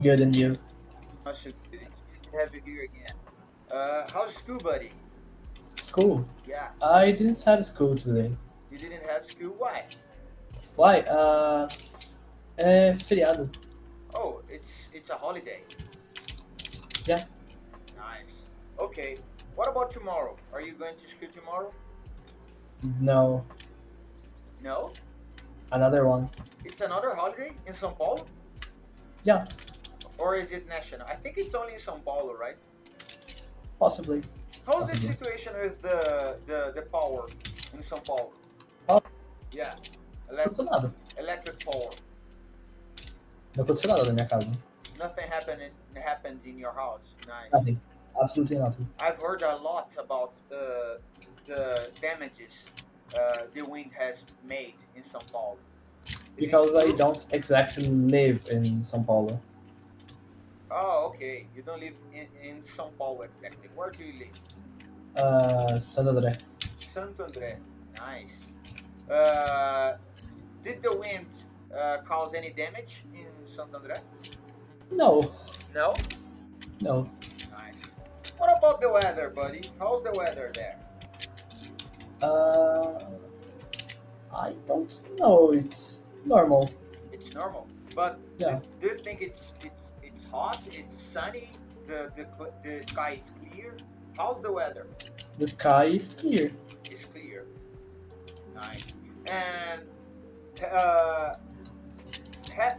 Good and you? Masha, good to have you here again. How's school, buddy? School? Yeah, I didn't have school today. you didn't have school. Why? Why? É feriado. Oh, it's a holiday. Yeah. Nice. Okay. What about tomorrow? Are you going to school tomorrow? No. No. Another one. It's another holiday in São Paulo, Yeah. or is it national? I think it's only in São Paulo, right? Possibly. How's the Possibly. situation with the power in São Paulo? Oh, Yeah, não aconteceu nada. electric power. Não aconteceu nada na minha casa. Nothing happened in your house. Nice. Nothing. Absolutely nothing. I've heard a lot about the damages the wind has made in São Paulo. Is it Because I true? don't exactly live in São Paulo. Oh, okay. You don't live in São Paulo exactly. Where do you live? Santo André. Santo André. Nice. Uh, did the wind cause any damage in Santo André? No. No. No. Nice. What about the weather, buddy? How's the weather there? Uh, I don't know. It's normal. It's normal. But Yeah. do you think it's hot? It's sunny. The sky is clear. How's the weather? The sky is clear. It's clear. Nice. And uh, ha,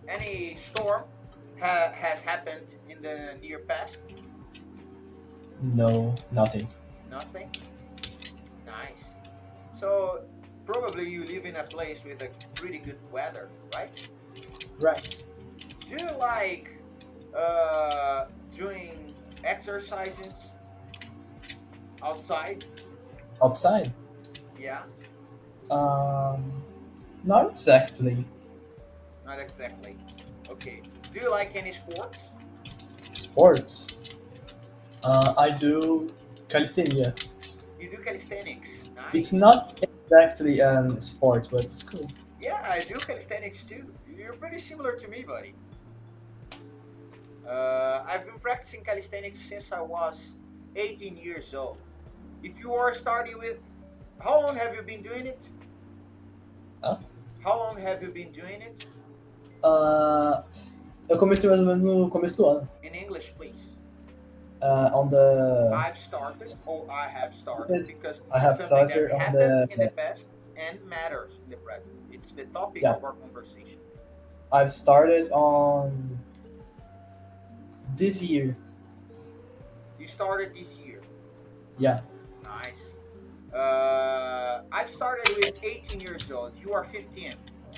any storm has happened in the near past? No, nothing. Nothing. Nice. So probably you live in a place with a pretty good weather, right? Right. Do you like doing exercises outside? Outside? Yeah, Not exactly. not exactly. Okay. Do you like any sports? Sports? I do calisthenia. You do calisthenics. It's Nice. not exactly a sport, but it's cool. Yeah, I do calisthenics too. You're pretty similar to me, buddy. I've been practicing calisthenics since I was 18 years old. If you are starting with, how long have you been doing it? Hã? How long have you been doing it? Eu comecei mais ou menos no começo do ano. In English, please. On the I've started, or I have started, because I have it's something that started on happened in the the past and matters in the present. It's the topic Yeah. of our conversation. I've started on this year. You started this year. Yeah. Nice. I've started with 18 years old. You are 15,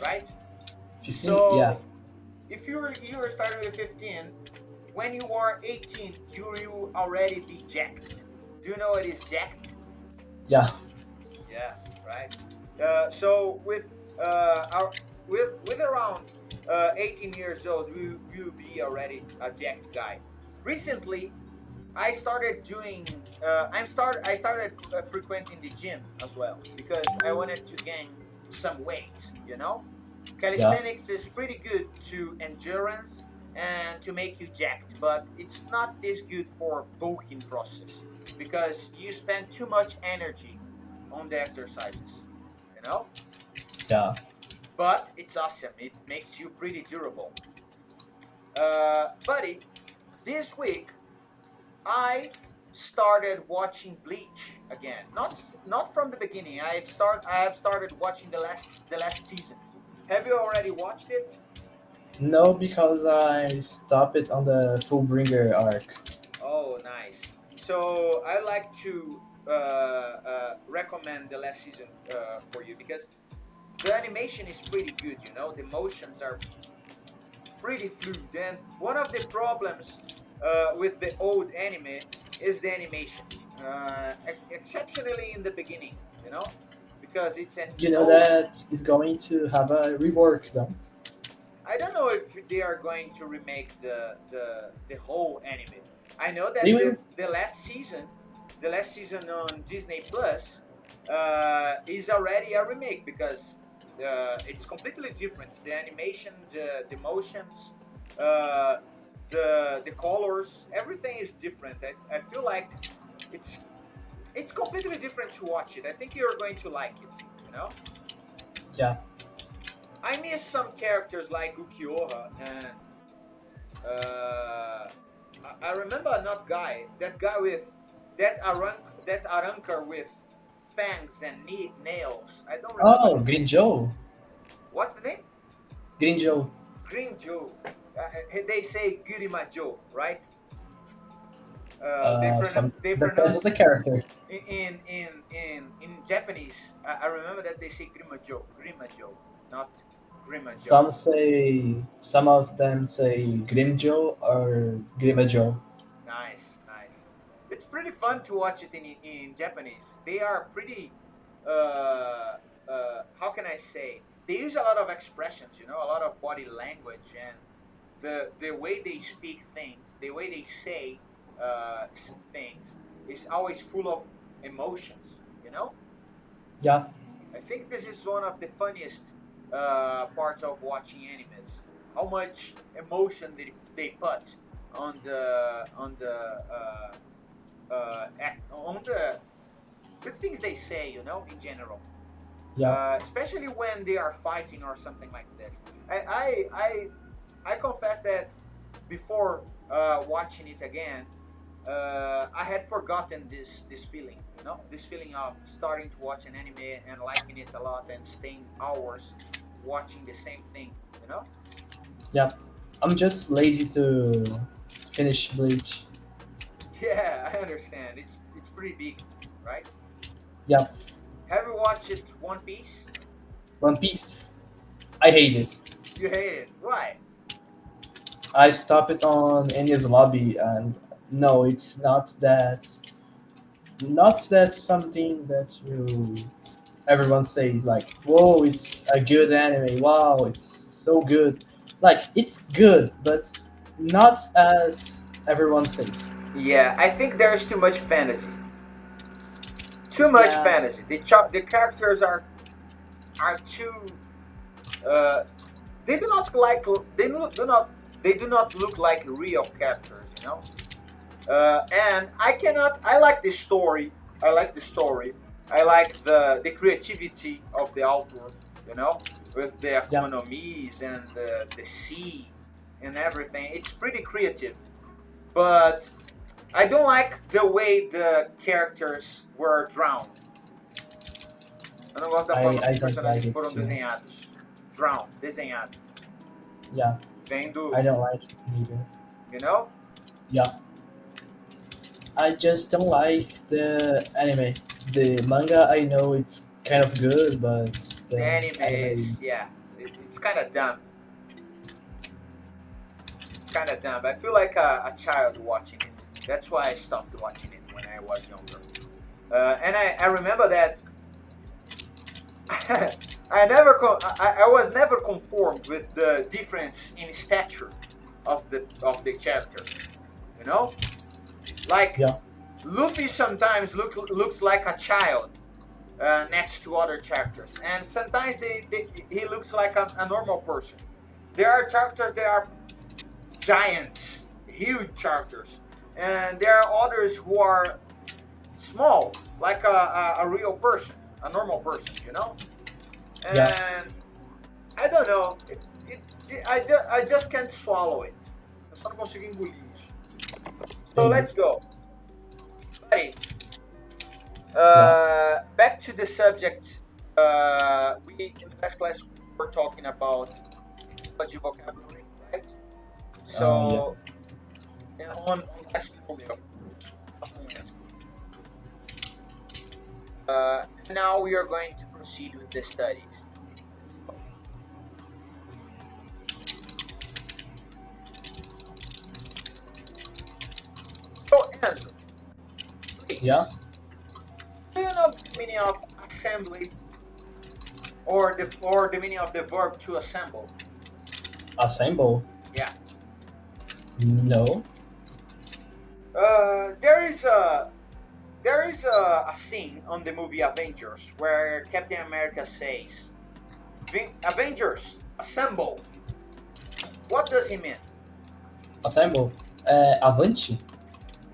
right? 15? So, Yeah. if you started with 15, when you are 18, you already be jacked. Do you know what is jacked? Yeah. Yeah, right. So with around 18 years old, you be already a jacked guy. Recently, I started doing. I started frequenting the gym as well because I wanted to gain some weight. You know, calisthenics is pretty good to endurance and to make you jacked, but it's not this good for bulking process because you spend too much energy on the exercises. You know, Yeah. but it's awesome. It makes you pretty durable. Buddy, this week I started watching Bleach again. Not from the beginning. I have started watching the last seasons. Have you already watched it? No, because I stopped it on the Fullbringer arc. Oh, nice. So I like to recommend the last season for you because the animation is pretty good. You know, the motions are pretty fluid. And one of the problems with the old anime is the animation, exceptionally in the beginning. You know, because it's an You know old. that is going to have a rework, don't? I don't know if they are going to remake the whole anime. I know They that will. the last season on Disney Plus, is already a remake because it's completely different. The animation, the motions, uh, the colors, everything is different. I feel like it's it's completely different to watch it. I think you're going to like it. You know, Yeah. I miss some characters like Ukiyoha and I remember not guy, that guy with that Aranker with fangs and nails. I don't remember Oh, his Green name. Joe. What's the name? Green Joe. Green Joe. They say Gurima Joe, right? Some They depends on the pronounce character. in Japanese. I remember that they say Grima Joe, not Grima Joe. Some of them say Grim Joe or Grima Joe. Nice, nice. It's pretty fun to watch it in Japanese. They are pretty. How can I say? They use a lot of expressions, you know, a lot of body language, and the way they speak things, the way they say things, is always full of emotions. You know, Yeah, I think this is one of the funniest parts of watching animes. How much emotion they put on on the things they say, you know, in general. yeah. Especially when they are fighting or something like this. I confess that before watching it again, I had forgotten this feeling, you know, this feeling of starting to watch an anime and liking it a lot and staying hours watching the same thing, you know. Yeah, I'm just lazy to finish Bleach. Yeah, I understand. It's pretty big, right? Yeah, Have you watched it One Piece? One Piece. I hate this. You hate it. Why? I stopped it on Enya's lobby, and no, it's not that. Not that something that everyone says like, "Whoa, it's a good anime. Wow, it's so good." Like it's good, but not as everyone says. Yeah, I think there's too much fantasy. Too much Yeah, fantasy. The characters are too. Uh, they do not like. They do not look like real characters. You know. And I cannot. I like the story. I like the story. I like the creativity of the author. You know, with the yeah. Akuma no Mis and the sea and everything. It's pretty creative, but I don't like the way the characters were drawn. Eu não gosto da forma que I os don't like personagens it foram too. desenhados. Drawn, desenhado. Yeah, Vem I do, don't like it either. you know? Yeah, I just don't like the anime. The manga, I know it's kind of good, but The the anime is, anime, yeah, it's kind of dumb. It's kind of dumb. I feel like a child watching it. That's why I stopped watching it when I was younger. And I remember that I was never conformed with the difference in stature of the characters. You know, like yeah, Luffy sometimes looks like a child next to other characters, and sometimes he looks like a normal person. There are characters that are giant, huge characters, and there are others who are small, like a real person, a normal person, you know. yeah. And I don't know, I just can't swallow it. Eu só não consigo engolir isso. So Same. let's go, buddy. Yeah. Back to the subject. We in the last class we were talking about language vocabulary, right? Yeah. So on class only, of course. Yes. Now we are going to proceed with the studies. So Andrew, please, Yeah. do you know the meaning of assembly or the meaning of the verb to assemble? Assemble. Yeah. No. There is a scene on the movie Avengers where Captain America says, Avengers, assemble. What does he mean? Assemble. Avante?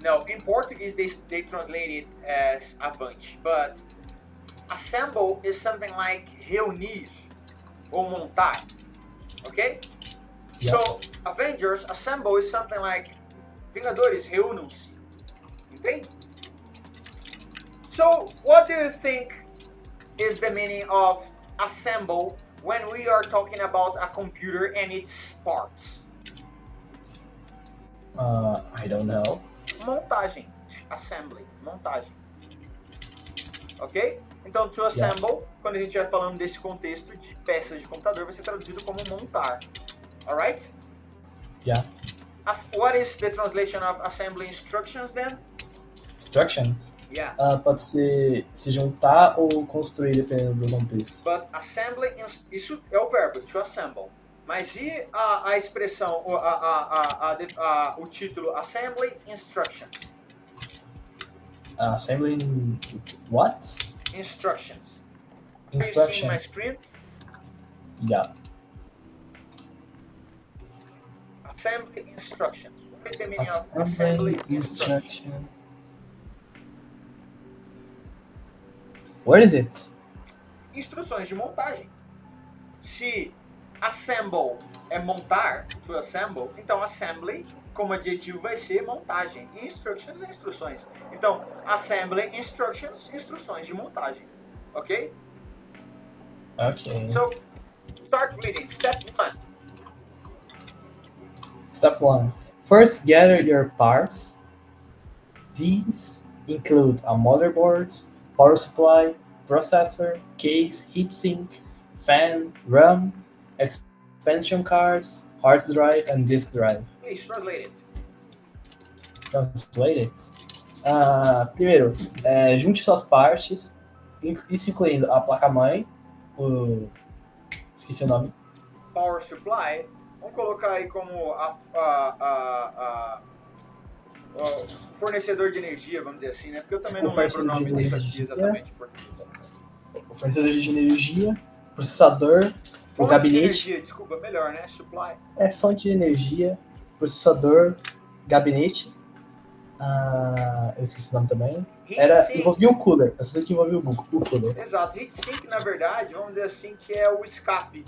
No, in Portuguese they translate it as avante, but assemble is something like reunir ou montar, okay? Yeah. So Avengers, assemble is something like Vingadores, reúnam-se, entende? So what do you think is the meaning of assemble when we are talking about a computer and its parts? I don't know. Montagem, assembly, montagem. Ok? Então, to assemble, quando a gente vai falando desse contexto de peças de computador, vai ser traduzido como montar. Alright? Yeah. What is the translation of assembly instructions then? Instructions? Yeah. Pode ser se juntar ou construir, dependendo do contexto. But assembly, isso é o verbo, to assemble. Mas e a expressão, o título Assembly Instructions? Assembly what? Instructions. Are you Instruction. seeing my screen? Yeah. Assembly Instructions. What is the meaning of assembly instructions? Where is it? Instruções de montagem. Se assemble é montar, to assemble, então assembly como adjetivo vai ser montagem. E instructions é instruções. Então, assembly instructions, instruções de montagem. Ok? Okay. So, start reading. Step 1. Step 1. First, gather your parts. These include a motherboard, power supply, processor, case, heatsink, fan, RAM, expansion cards, hard drive, and disk drive. Please translate it. Translate it. Primeiro, junte suas partes, isso incluindo a placa-mãe, esqueci o nome. Power supply. Vamos colocar aí como o fornecedor de energia, vamos dizer assim, né? Porque eu também não lembro o nome disso aqui exatamente em português. O fornecedor de energia, processador, o Fonte gabinete. de energia, desculpa, melhor, né? Supply. Fonte de energia, processador, gabinete. Eu esqueci o nome também. Envolvia o cooler. Essa aqui envolvia o cooler. Exato. Heatsink, na verdade, vamos dizer assim, que é o escape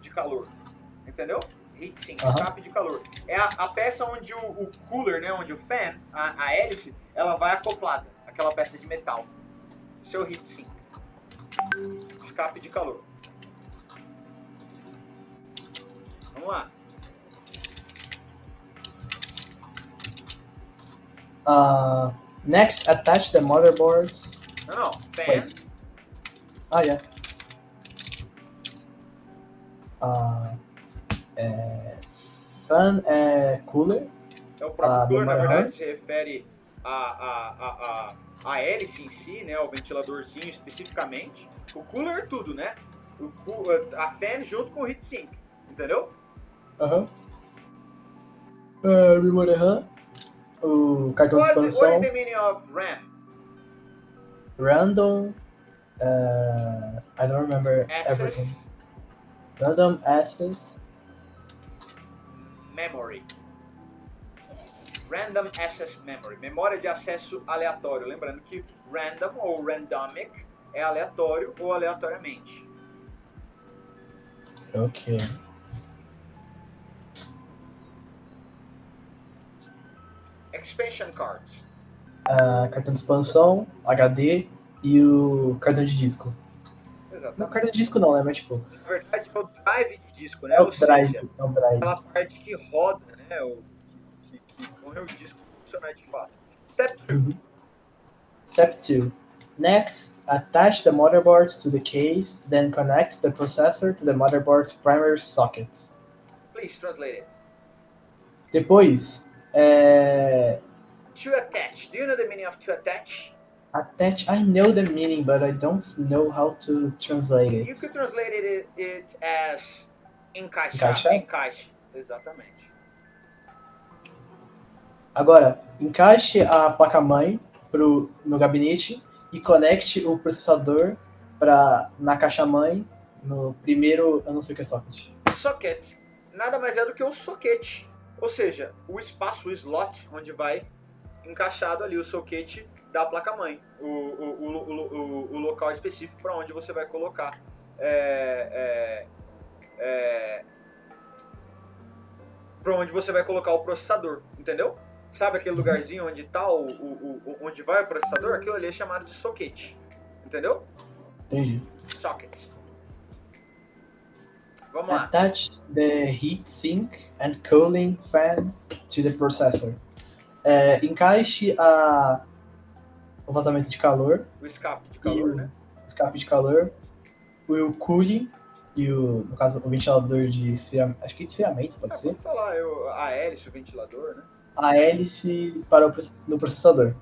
de calor. Entendeu? Heatsink, escape de calor. É a peça onde o cooler, né? Onde o fan, a hélice, ela vai acoplada. Aquela peça de metal. Seu heatsink. Escape de calor. Vamos lá. Next, attach the motherboard. Não. Fan. Wait. Yeah. Fan é cooler. É o próprio cooler, na verdade, se refere a hélice em si, né? O ventiladorzinho especificamente. O cooler é tudo, né? A fan junto com o heatsink. Entendeu? Memory RAM. O cartão de expansão. What is the meaning of RAM? Random. I don't remember everything. Random access. Memory. Random access memory. Memória de acesso aleatório. Lembrando que random ou randomic é aleatório ou aleatoriamente. Ok. Expansion cards. Cartão de expansão, HD e o cartão de disco. Exatamente. Não, cartão de disco não, né? Mas tipo... Na verdade é o drive de disco, né? É o drive. Aquela parte que roda, né? Que corre o disco funcionar de fato. Step 2. Next, attach the motherboard to the case, then connect the processor to the motherboard's primary socket. Please translate it. Depois, To attach. Do you know the meaning of to attach? Attach. I know the meaning, but I don't know how to translate it. You could translate it as encaixar. Encaixe. Exatamente. Agora, encaixe a placa-mãe no gabinete e conecte o processador na caixa-mãe No primeiro, eu não sei o que é socket. Socket nada mais é do que o soquete, ou seja, o espaço, o slot, onde vai encaixado ali o soquete da placa-mãe, o local específico para onde você vai colocar para onde você vai colocar o processador, entendeu? Sabe aquele lugarzinho onde tá onde vai o processador? Aquilo ali é chamado de soquete, entendeu? Entendi. Socket. Vamos lá. Attach the heat sink and cooling fan to the processor. Encaixe o vazamento de calor O escape de e calor, o né? escape de calor, o cooling e no caso, o ventilador de esfriamento, acho que esfriamento pode ser, Pode falar, a hélice, o ventilador, né? a hélice no processador.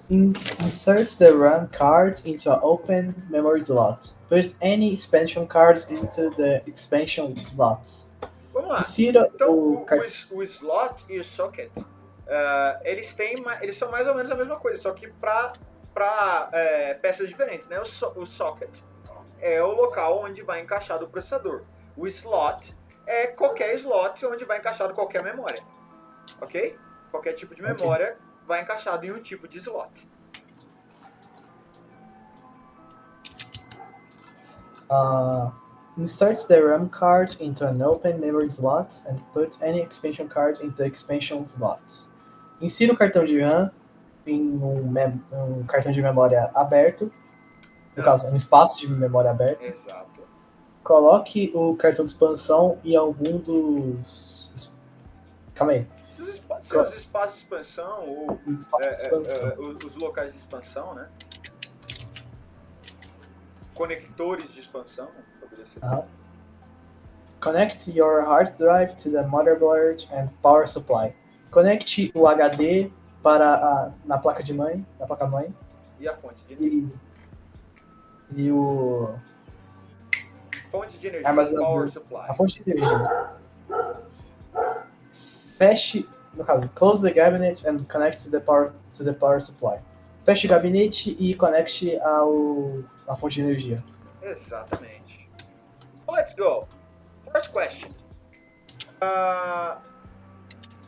Insert the RAM cards into an open memory slot. Put any expansion cards into the expansion slots. Vamos lá. Insira Então, o o slot e o socket, eles são mais ou menos a mesma coisa, só que para peças diferentes, né? O socket é o local onde vai encaixado o processador. O slot é qualquer slot onde vai encaixado qualquer memória, ok? Qualquer tipo de memória vai encaixado em um tipo de slot. Insert the RAM card into an open memory slot and put any expansion card into the expansion slots. Insira o cartão de RAM em um cartão de memória aberto, no caso, um espaço de memória aberto. Exato. Coloque o cartão de expansão em algum dos... Calma aí. Seus espaços de expansão ou os locais de expansão, né? Conectores de expansão. Connect your hard drive to the motherboard and power supply. Conecte o HD na placa de mãe, na placa mãe. E a fonte de energia. E o fonte de energia, power supply. A fonte de energia. Feche, no caso, close the cabinet and connect to the power supply. Feche o gabinete e conecte a fonte de energia. Exatamente. Let's go. First question.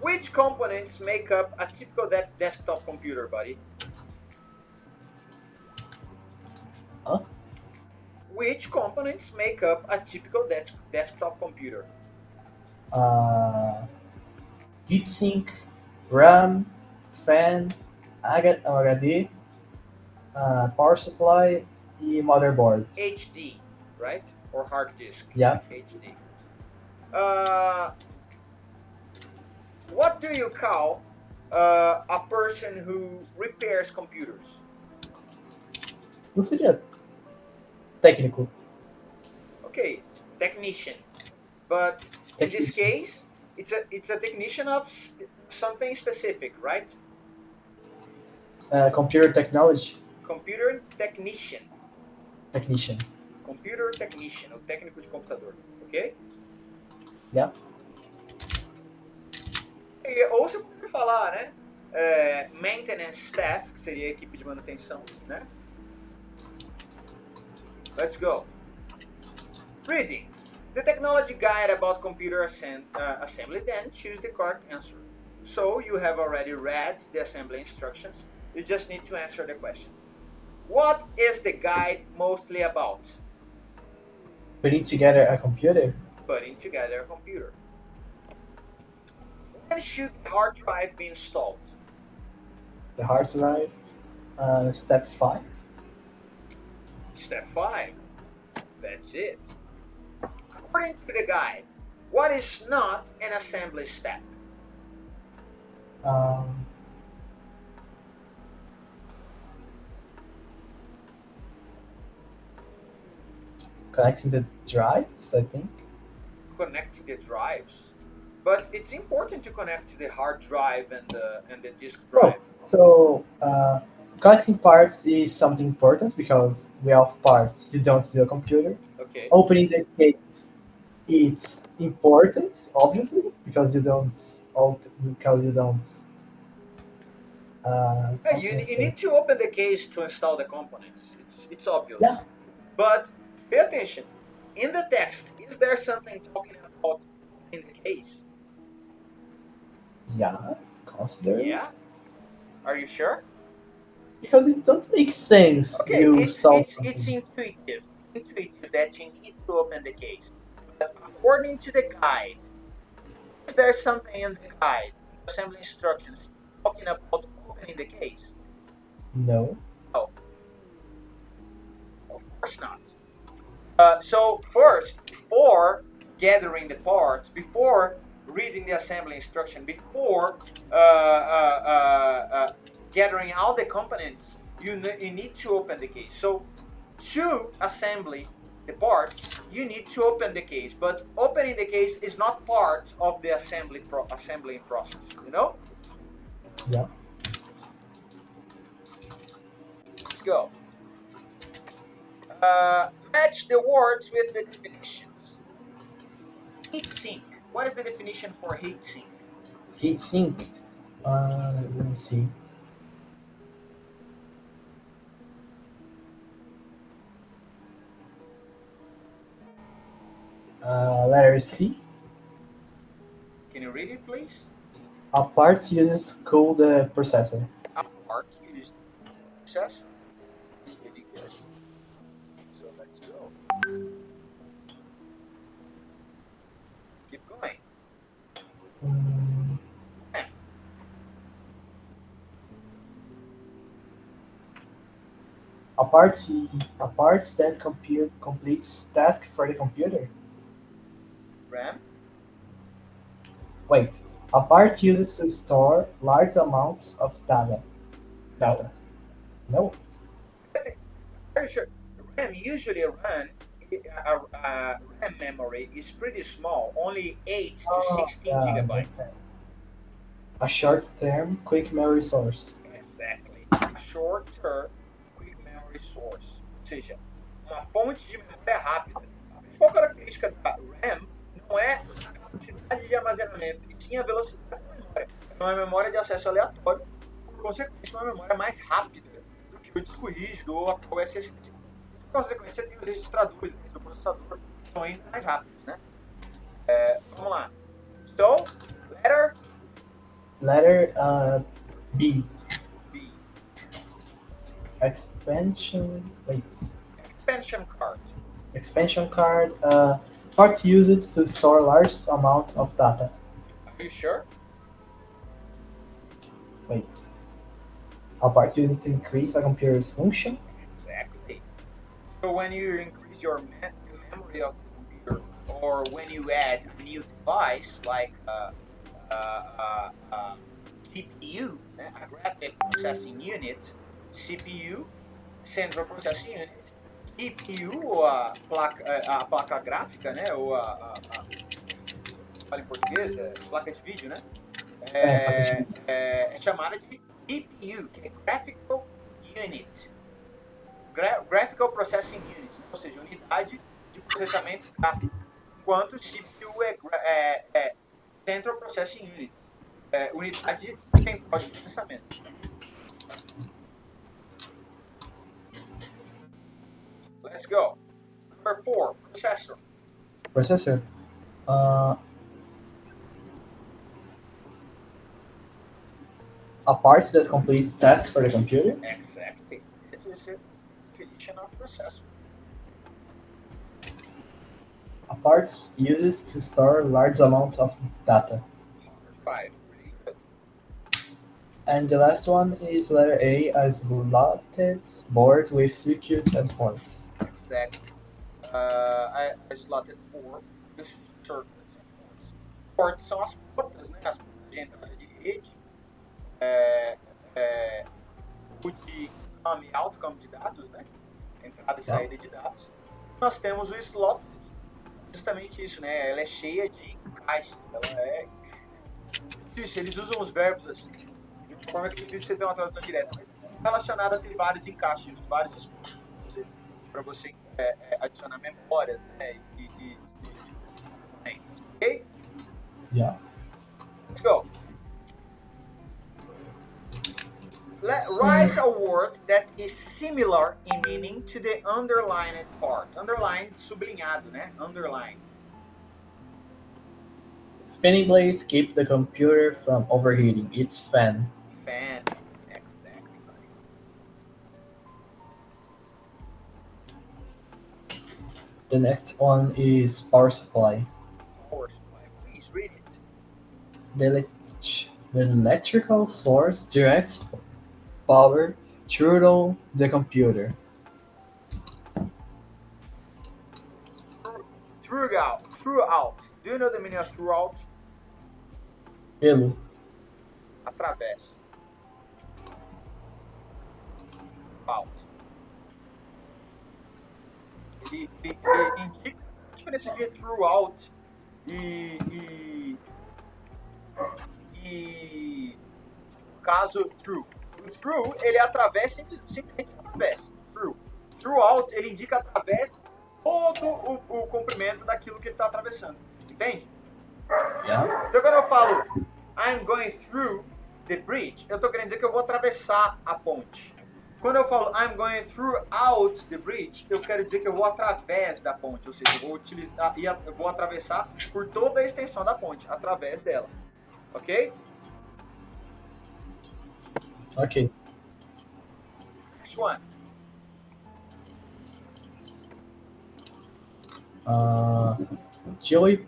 Which components make up a typical desktop computer, buddy? Huh? Which components make up a typical desktop computer? Heatsink, RAM, fan, HD, power supply e motherboards. HD, right? Or hard disk? Yeah. HD. What do you call a person who repairs computers? Não seria técnico. Okay, technician. But in this case, it's a technician of something specific, right? Computer technology. Computer technician. Technician. Computer technician, o técnico de computador, ok? Yeah. Ou você pode falar, né? Maintenance staff, que seria a equipe de manutenção, né? Let's go. Reading. The technology guide about computer assembly, then choose the correct answer. So you have already read the assembly instructions. You just need to answer the question. What is the guide mostly about? Putting together a computer. Putting together a computer. When should the hard drive be installed? The hard drive. Step 5. Step 5. That's it. According to the guide, what is not an assembly step? Connecting the drives, I think. Connecting the drives, but it's important to connect to the hard drive and the disk drive. So connecting parts is something important because without parts you don't do a computer. Okay. Opening the case, it's important, obviously, because you don't. You need to open the case to install the components. It's obvious. Yeah. But Pay attention. In the text, is there something talking about in the case? Yeah, consider. Yeah. Are you sure? Because it doesn't make sense. Okay, You it's saw it's it's something. intuitive that you need to open the case. But according to the guide, is there something in the guide, assembly instructions, talking about opening the case? No. No, of course not. So first, before gathering the parts, before reading the assembly instruction, before gathering all the components, you need to open the case. So to assembly the parts, you need to open the case. But opening the case is not part of the assembling process. You know? Yeah. Let's go. Match the words with the definitions. Heat sink. What is the definition for heat sink? Heat sink. Let me see. Letter C. Can you read it, please? A part used to cool the processor. A part used processor. Pretty good. So let's go. Keep going. Mm, a part that completes task for the computer. RAM. Wait, a part used to store large amounts of data. Data. No. Very sure. RAM usually RAM memory is pretty small, only 8 to Oh, 16 yeah, makes gigabytes. sense. A short-term quick memory source. Exactly. Short-term quick memory source. Ou seja, uma fonte de memória rápida. A principal característica da RAM não é a capacidade de armazenamento, e sim a velocidade da memória. É uma memória de acesso aleatório, por consequência, uma memória mais rápida do que o disco rígido ou até o SSD. Por consequência, tem os registradores do processador que são ainda mais rápidos, né? Vamos lá. So, Letter B. B. Expansion. Wait. Expansion card. Expansion card. Parts used to store large amounts of data. Are you sure? Wait. A part used to increase a computer's function. Exactly. So when you increase your memory of the computer, or when you add a new device like GPU, a graphic processing unit, CPU, Central Processing Unit, GPU, a placa gráfica, né? Ou fala em português, placa de vídeo, né? É chamada de GPU, que é Graphical Unit. Graphical Processing Unit, ou seja, unidade de processamento gráfico, enquanto CPU é Central Processing Unit, unidade central de processamento. Let's go. Number 4, processor. Processor. A part that completes tasks for the computer. Exactly. This is a definition of processor. A part used to store large amounts of data. Number 5, really good. And the last one is letter A, slotted board with circuits and ports. Exactly. I slotted 4 with circuits and ports. Ports são as portas, né? As portas de entrada de rede. O de income e outcome de dados, né? Entrada e saída de dados. Nós temos o slotted, justamente isso, né? Ela é cheia de encaixes, ela é difícil, eles usam os verbos assim, de uma forma que é difícil você ter uma tradução direta, mas relacionada a ter vários encaixes, vários espaços para você adicionar memórias, né? E ok? Yeah. Let's go. Write a word that is similar in meaning to the underlined part. Underlined, sublinhado, né? Underlined. Spinning blades keep the computer from overheating. It's fan. Fan. Exactly, buddy. The next one is power supply. Power supply. Please read it. The electrical source directs power through the computer. Throughout. Throughout. Do you know the meaning of throughout? Pelo. Através. Out. Ele indica a diferença de throughout e caso through. O through, ele é através, simplesmente através. Through. Throughout, ele indica através todo o comprimento daquilo que ele está atravessando. Entende? Yeah. Então, quando eu falo I'm going through the bridge, eu estou querendo dizer que eu vou atravessar a ponte. Quando eu falo I'm going throughout the bridge, eu quero dizer que eu vou através da ponte, ou seja, eu vou atravessar por toda a extensão da ponte, através dela. Ok? Ok. Next one. Joey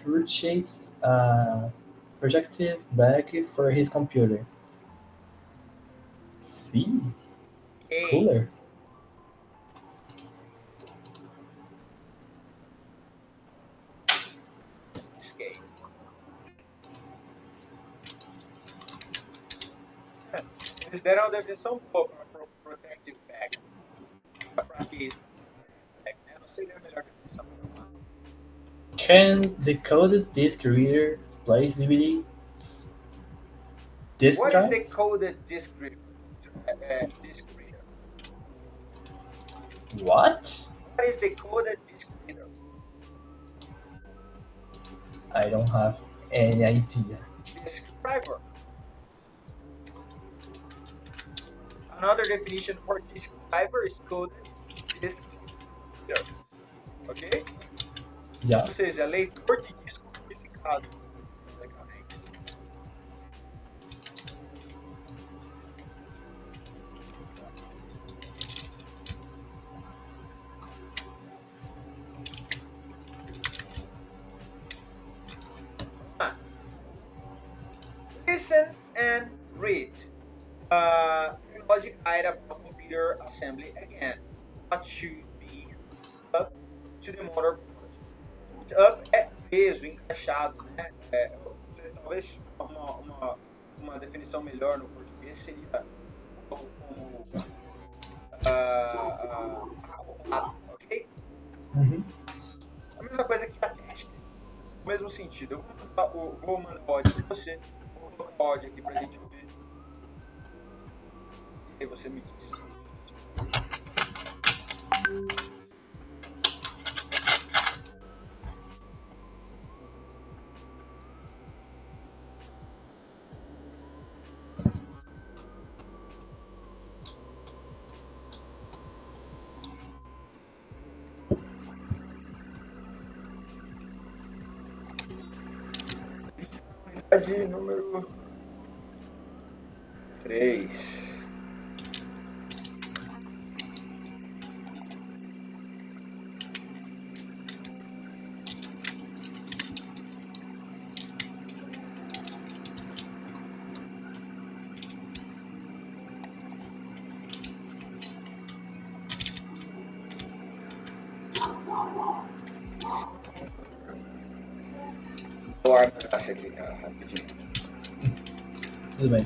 purchased a projective bag for his computer. See? Cooler. Escape. Eles deram uma definição boa para protective bag. Para que não seria a melhor definição. Can decoded disk reader plays DVDs? Disk What drive? is the coded disk reader? What? What is the coded disk reader? I don't have any idea. Disk driver. Another definition for disk driver is coded disk reader. Ok? Yeah. Ou seja, leitor de disco codificado. Basicamente. Listen and read. Technology guide about computer assembly again. What should be up to the motherboard? Up é peso, encaixado, né? Talvez uma definição melhor no português seria como acompanhar, ok? Uhum. A mesma coisa que a teste, no mesmo sentido. Eu vou mandar o áudio para você, vou colocar o áudio aqui para a gente ouvir. E aí você me diz. De número 3. Vou armar essa aqui, cara, rapidinho. Tudo bem.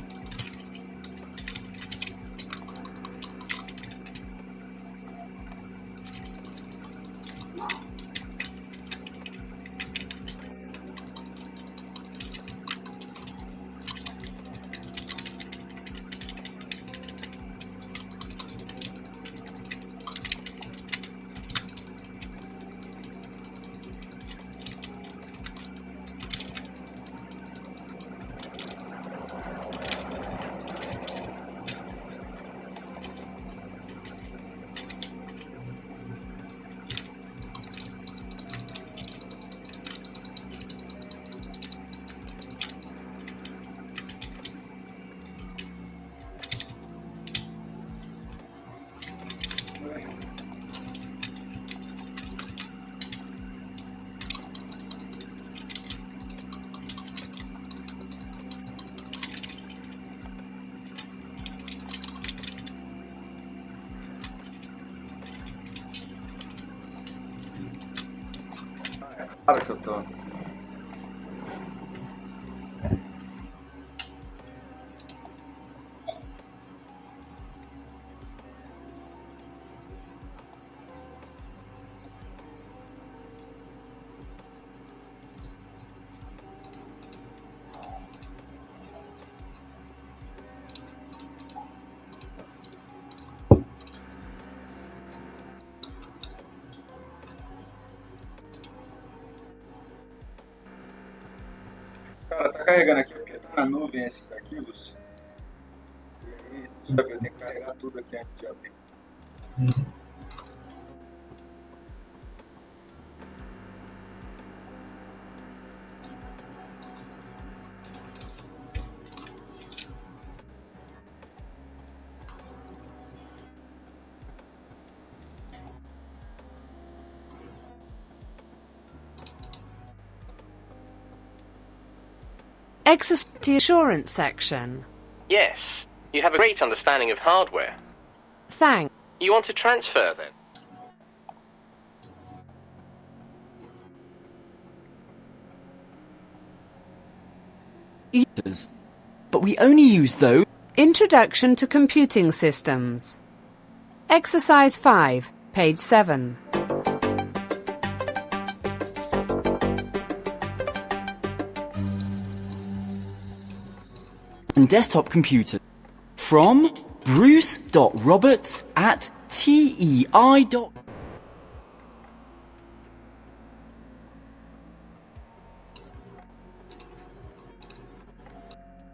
Claro que eu tô. Cara, tá carregando aqui porque tá na nuvem esses arquivos. E aí, sabe, eu tenho que carregar tudo aqui antes de abrir. Exercise the assurance section. Yes, you have a great understanding of hardware. Thanks. You want to transfer then? But we only use those. Introduction to Computing Systems. Exercise 5, page 7. And desktop computers from bruce.roberts@tei.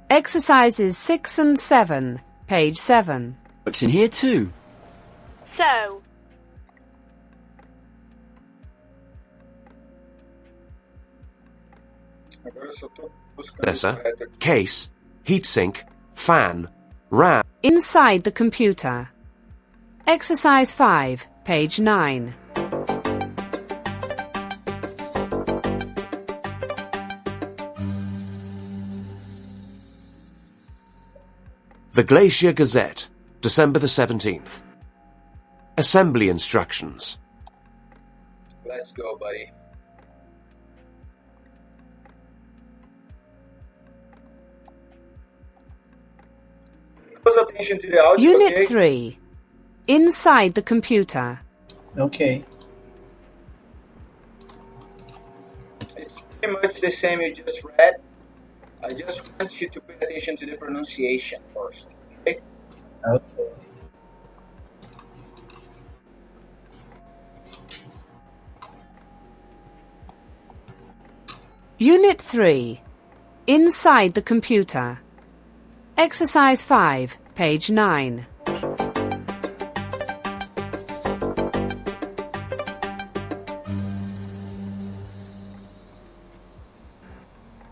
Exercises 6 and 7, page 7. Works in here too. So, Agora eu só tô buscando o Processor, correto aqui. case, heatsink, fan, RAM. inside the computer. Exercise 5, page 9. The Glacier Gazette, December the 17th. Assembly instructions. Let's go, buddy. Close attention to the audio, Unit okay? 3. Inside the computer. Okay. It's pretty much the same you just read. I just want you to pay attention to the pronunciation first, okay? Okay. Unit 3. Inside the computer. Exercise 5, page 9.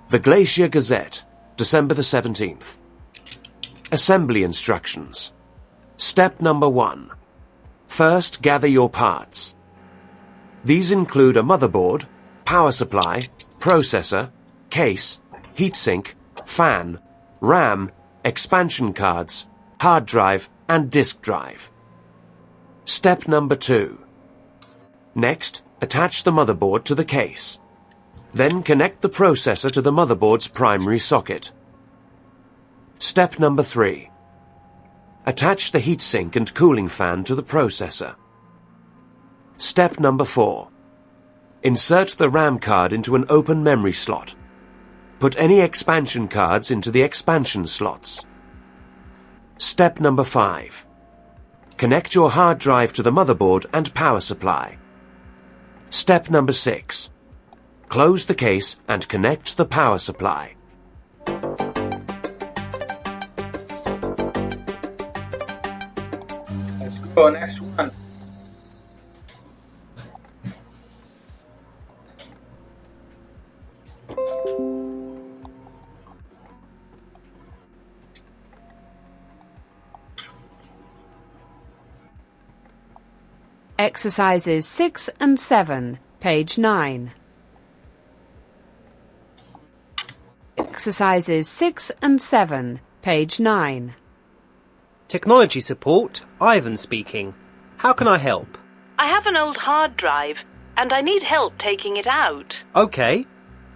The Glacier Gazette, December the 17th. Assembly instructions. Step number 1. First, gather your parts. These include a motherboard, power supply, processor, case, heatsink, fan, RAM, expansion cards, hard drive, and disk drive. Step number 2. Next, attach the motherboard to the case. Then connect the processor to the motherboard's primary socket. Step number 3. Attach the heatsink and cooling fan to the processor. Step number 4. Insert the RAM card into an open memory slot. Put any expansion cards into the expansion slots. Step number 5. Connect your hard drive to the motherboard and power supply. Step number 6. Close the case and connect the power supply. Let's go, next one. Exercises 6 and 7, page 9. Exercises 6 and 7, page 9. Technology support, Ivan speaking. How can I help? I have an old hard drive. and I need help taking it out. OK.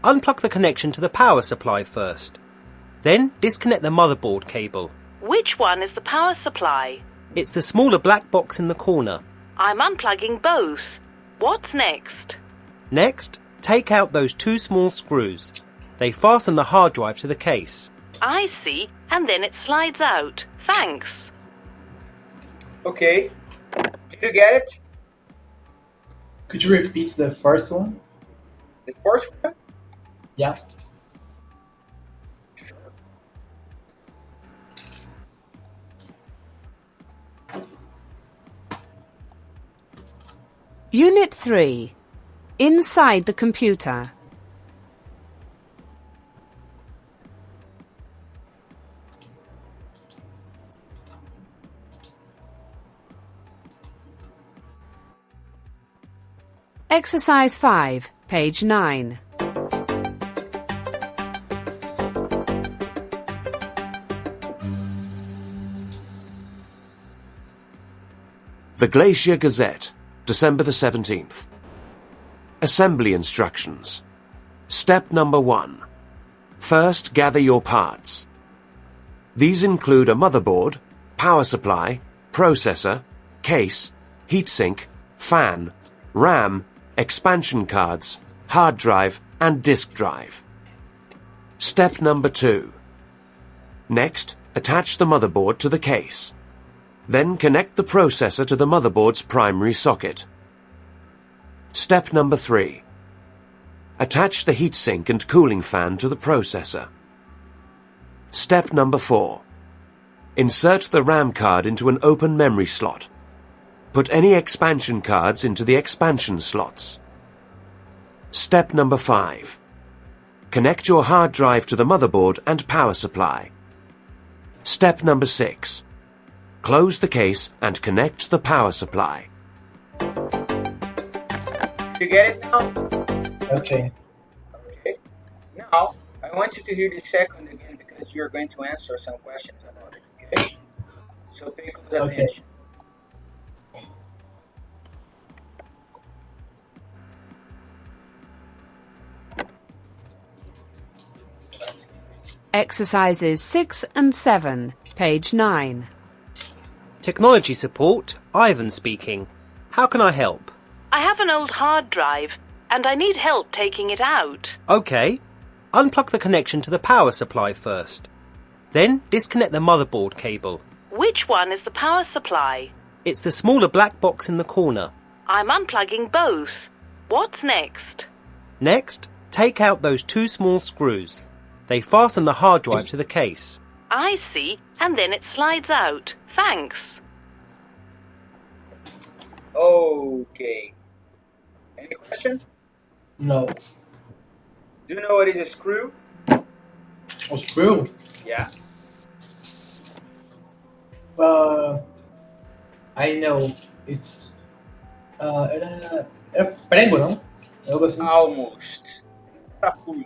Unplug the connection to the power supply first. Then disconnect the motherboard cable. Which one is the power supply? It's the smaller black box in the corner. I'm unplugging both. What's next? Next, take out those two small screws. They fasten the hard drive to the case. I see, and then it slides out. Thanks. Okay. Did you get it? Could you repeat the first one? The first one? Yeah. Unit 3. Inside the computer. Exercise 5, page 9. The Glacier Gazette, December the 17th. Assembly instructions. Step number 1. First, gather your parts. These include a motherboard, power supply, processor, case, heatsink, fan, RAM, expansion cards, hard drive, and disk drive. Step number 2. Next, attach the motherboard to the case. Then connect the processor to the motherboard's primary socket. Step number 3. Attach the heatsink and cooling fan to the processor. Step number 4. Insert the RAM card into an open memory slot. Put any expansion cards into the expansion slots. Step number 5. Connect your hard drive to the motherboard and power supply. Step number 6. Close the case and connect the power supply. You get it now? Okay. Okay. Now, I want you to hear the second again because you're going to answer some questions about it, okay? So pay close attention. Exercises 6 and 7, page 9. Technology support, Ivan speaking. How can I help? I have an old hard drive, and I need help taking it out. OK. Unplug the connection to the power supply first. Then disconnect the motherboard cable. Which one is the power supply? It's the smaller black box in the corner. I'm unplugging both. What's next? Next, take out those two small screws. They fasten the hard drive to the case. I see, and then it slides out. Thanks. Okay. Any question? No. Do you know what is a screw? A screw? Yeah. I know. It's... era prego, não? Algo assim. Almost. Parafuso.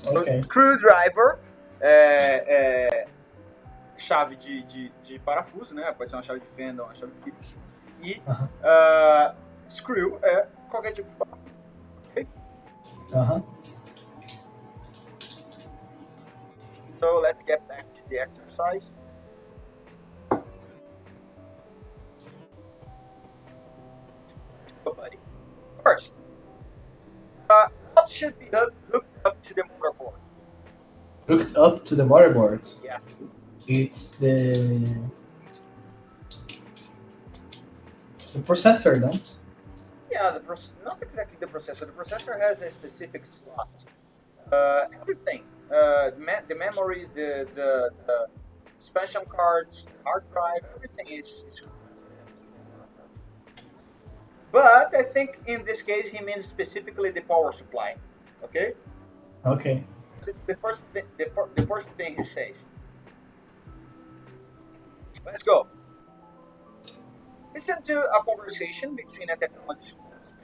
Ok. Screwdriver chave de parafuso, né? Pode ser uma chave de fenda ou uma chave de Phillips. E screw é qualquer tipo de parafuso. Ok? So let's get back to the exercise. Let's go, buddy. First, what should be hooked up to the motherboard? Hooked up to the motherboard. Yeah. It's the processor, no? Yeah, not exactly the processor. The processor has a specific slot. Everything. The memories, the expansion cards, the hard drive, everything is. But I think in this case he means specifically the power supply. Okay. Okay. It's the first thing. The first thing he says. Let's go. Listen to a conversation between a technology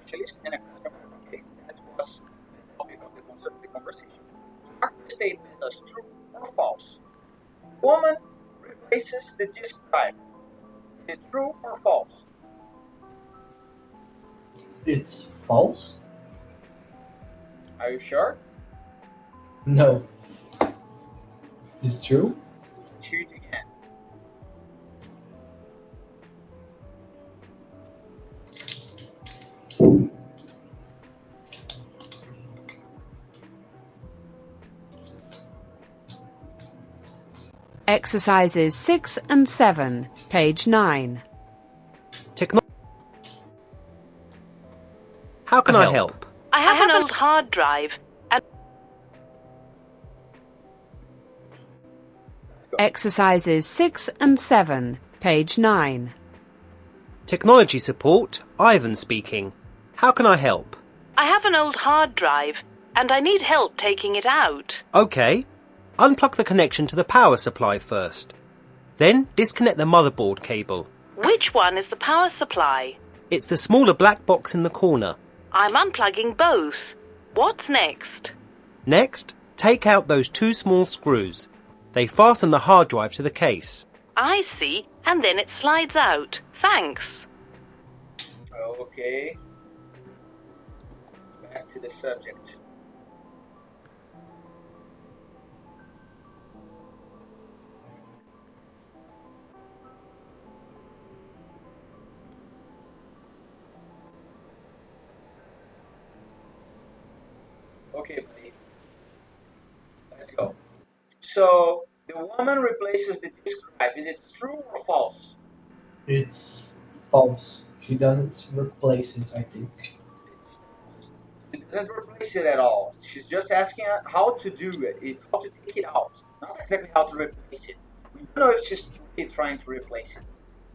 specialist and a customer. Okay, that was the topic of the conversation. Mark the statement as true or false. Woman replaces the disk drive. Is it true or false? It's false? Are you sure? No. It's true? Let's hear it again. Exercises 6 and 7, page 9. How can I help? I have an old hard drive and Exercises 6 and 7, page 9. Technology support, Ivan speaking. How can I help? I have an old hard drive and I need help taking it out. Okay. Unplug the connection to the power supply first. Then disconnect the motherboard cable. Which one is the power supply? It's the smaller black box in the corner. I'm unplugging both. What's next? Next, take out those two small screws. They fasten the hard drive to the case. I see, and then it slides out. Thanks. Okay. Back to the subject. Okay, buddy. Let's go. So, the woman replaces the disk drive. Is it true or false? It's false. She doesn't replace it, I think. She doesn't replace it at all. She's just asking how to do it, how to take it out. Not exactly how to replace it. We don't know if she's really trying to replace it.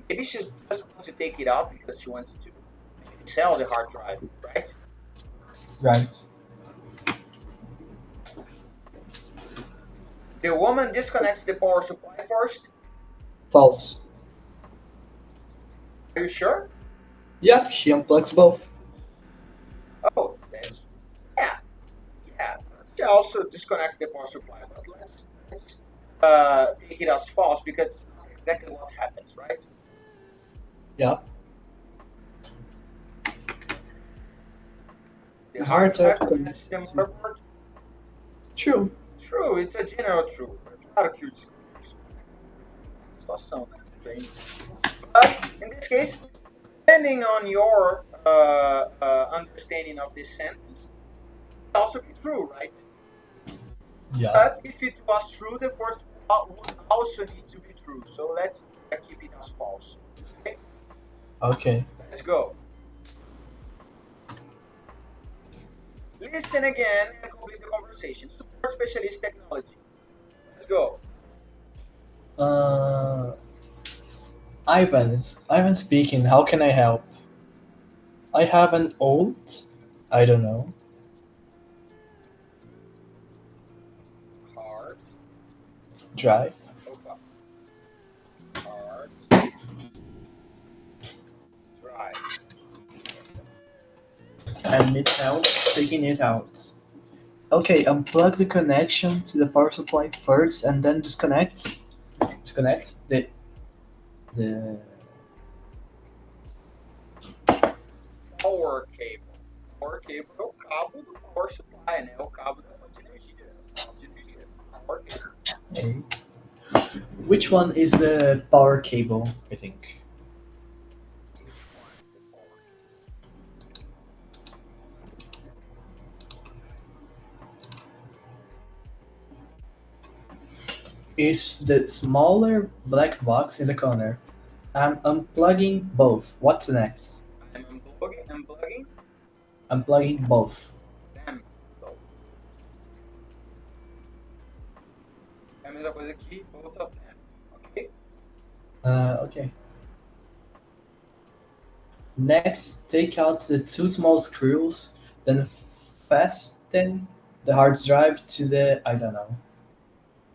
Maybe she just wants to take it out because she wants to maybe sell the hard drive, right? Right. The woman disconnects the power supply first. False. Are you sure? Yeah, she unplugs both. Oh, that's yeah. She also disconnects the power supply, but let's take it as false because it's not exactly what happens, right? Yeah. The hard drive connects the connects- motherboard. True. True, it's a general truth. Claro que o situação, né? Strange. But in this case, depending on your understanding of this sentence, it can also be true, right? Yeah. But if it was true, the first would also need to be true. So let's keep it as false. Okay, Okay. let's go. Listen again and complete the conversation. Support specialist technology. Let's go. Ivan speaking. How can I help? I have an old, I don't know, Hard. drive. Opa. Hard. Drive. And need help taking it out. Okay, unplug the connection to the power supply first and then disconnect the Power cable. Power cable é o cabo do power supply, né? É o cabo da fonte de energia. Power cable. okay. Which one is the power cable, I think? Is the smaller black box in the corner. I'm unplugging both. What's next? I'm unplugging Unplugging both. them both. É a mesma coisa que both of them. Ok? Okay. Next, take out the two small screws, then fasten the hard drive to the, I don't know.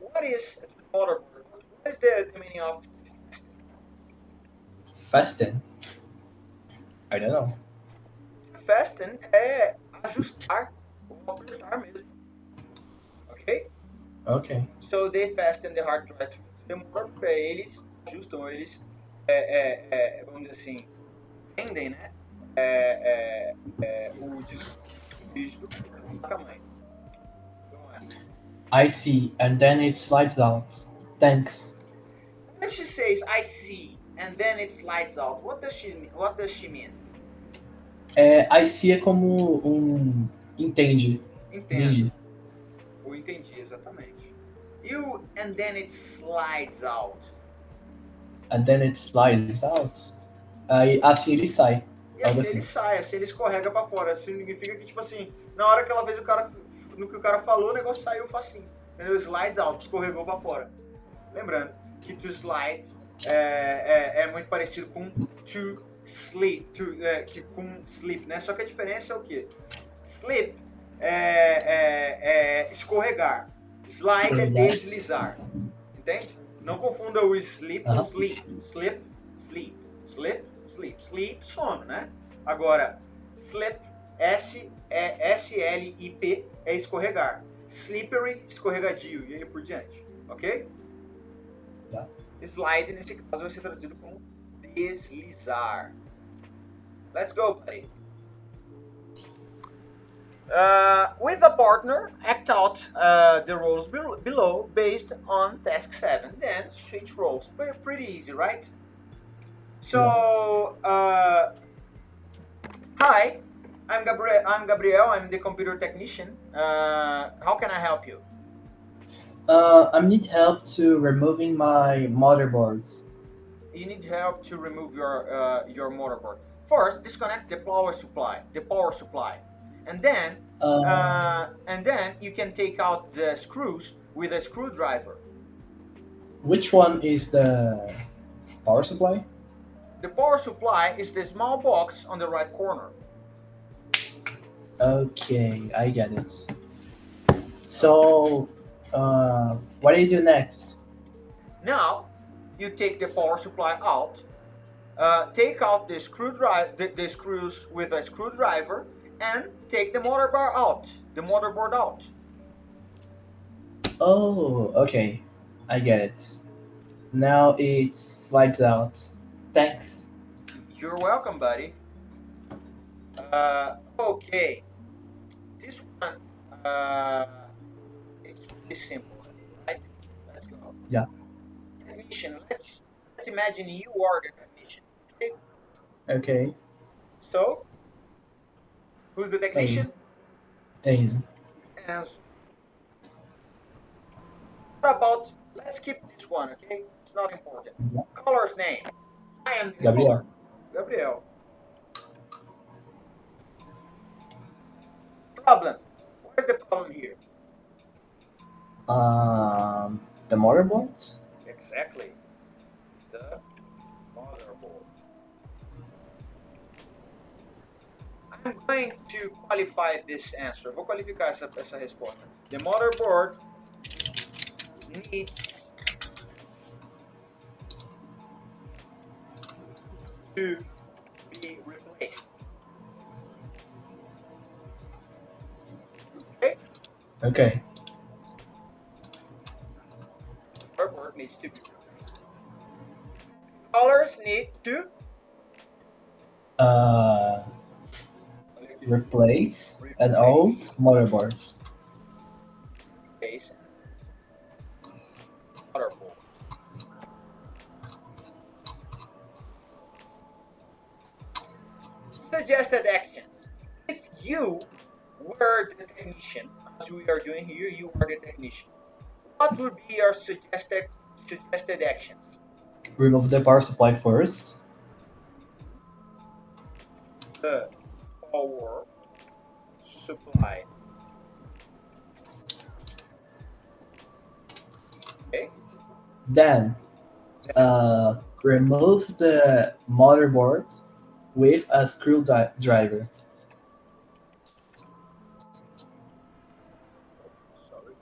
What is the motherboard? What is the meaning of Fasten? I don't know. fasten? É ajustar ou apertar mesmo. Ok? Okay. So they fasten the hard drive to the motherboard. Eles ajustam, eles vamos dizer assim, prendem, né? o dígito da placa-mãe. I see, and then it slides out. Thanks. When she says I see and then it slides out, what does she mean? I see é como entende. Entendo. O entendi, exatamente. E o and then it slides out? And then it slides out. Aí, assim ele sai. E assim Algo ele sai, assim ele escorrega pra fora. Assim significa que, tipo assim, na hora que ela fez no que o cara falou, o negócio saiu facinho. Entendeu? Slides out, escorregou pra fora. Lembrando que to slide é muito parecido com to sleep, com sleep, né? Só que a diferença é o quê? Slip é escorregar. Slide é deslizar. Entende? Não confunda o sleep com sleep. Slip, sleep. Slip, sleep. Sleep, sono, né? Agora, slip, S-L-I-P, é escorregar. Slippery, escorregadio, e aí por diante. Ok? Tá. Slide, nesse caso, vai ser traduzido como deslizar. Let's go, buddy. With a partner, act out the roles below based on task 7. Then switch roles. Pretty easy, right? So, hi, I'm Gabriel. I'm the computer technician. How can I help you? I need help to removing my motherboards. You need help to remove your motherboard. First, disconnect the power supply. And then you can take out the screws with a screwdriver. Which one is the power supply? The power supply is the small box on the right corner. Okay, I get it. So, what do you do next? Now, you take the power supply out, take out the the screws with a screwdriver, and take the motherboard out. Oh, okay, I get it. Now it slides out. Thanks. You're welcome, buddy. Okay. This one, it's really simple, right? Let's go. Yeah. Technician. Let's imagine you are the technician. Okay. Okay. So, who's the technician? Thanks. And what about? Let's skip this one, okay? It's not important. Yeah. Caller's name. I am the Gabriel. caller. Gabriel. Problem. What is the problem here? The motherboard? Exactly. The motherboard. I'm going to qualify this answer. Vou qualificar essa resposta. The motherboard needs to be replaced. Okay? Okay. Motherboard needs to be replaced. Colors need to Replace an old motherboard. Replace motherboard. Suggested actions. If you were the technician, as we are doing here, you are the technician. What would be your suggested actions? Remove the power supply first. The power supply. Okay. Then, remove the motherboard with a screwdriver. Sorry.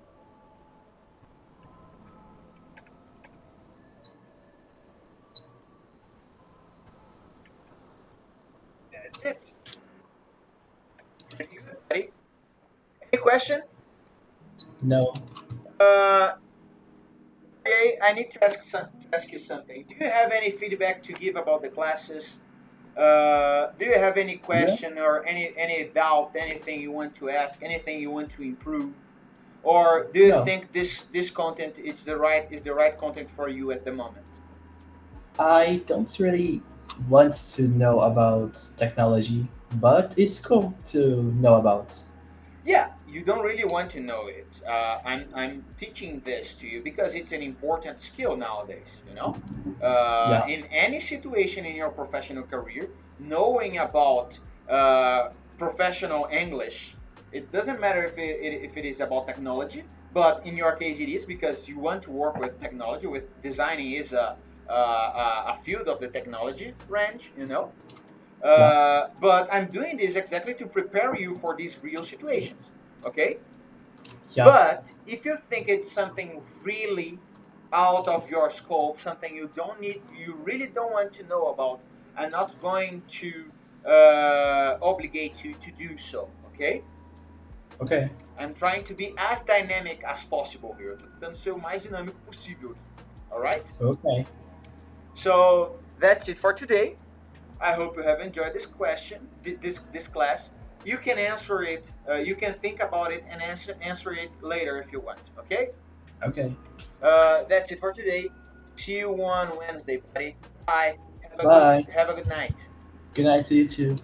That's it. Pretty good, buddy. Any question? No. Okay, I need to ask you something. Do you have any feedback to give about the classes? Do you have any question or any doubt, anything you want to ask, anything you want to improve? Or do you No. think this content is the right content for you at the moment? I don't really want to know about technology, but it's cool to know about. Yeah, you don't really want to know it. I'm teaching this to you because it's an important skill nowadays. Yeah. In any situation in your professional career, knowing about professional English, it doesn't matter if it is about technology, but in your case it is because you want to work with technology. With designing is a field of the technology range. But I'm doing this exactly to prepare you for these real situations, okay? Yeah. But if you think it's something really out of your scope, something you really don't want to know about, I'm not going to obligate you to do so, okay? Okay. I'm trying to be as dynamic as possible here. Eu tô tentando ser o mais dinâmico possível aqui, alright? Okay. So that's it for today. I hope you have enjoyed this question, this class. You can answer it, you can think about it and answer it later if you want, okay? Okay. That's it for today. See you on Wednesday, buddy. Bye. Bye. Have a good night. Good night to you too.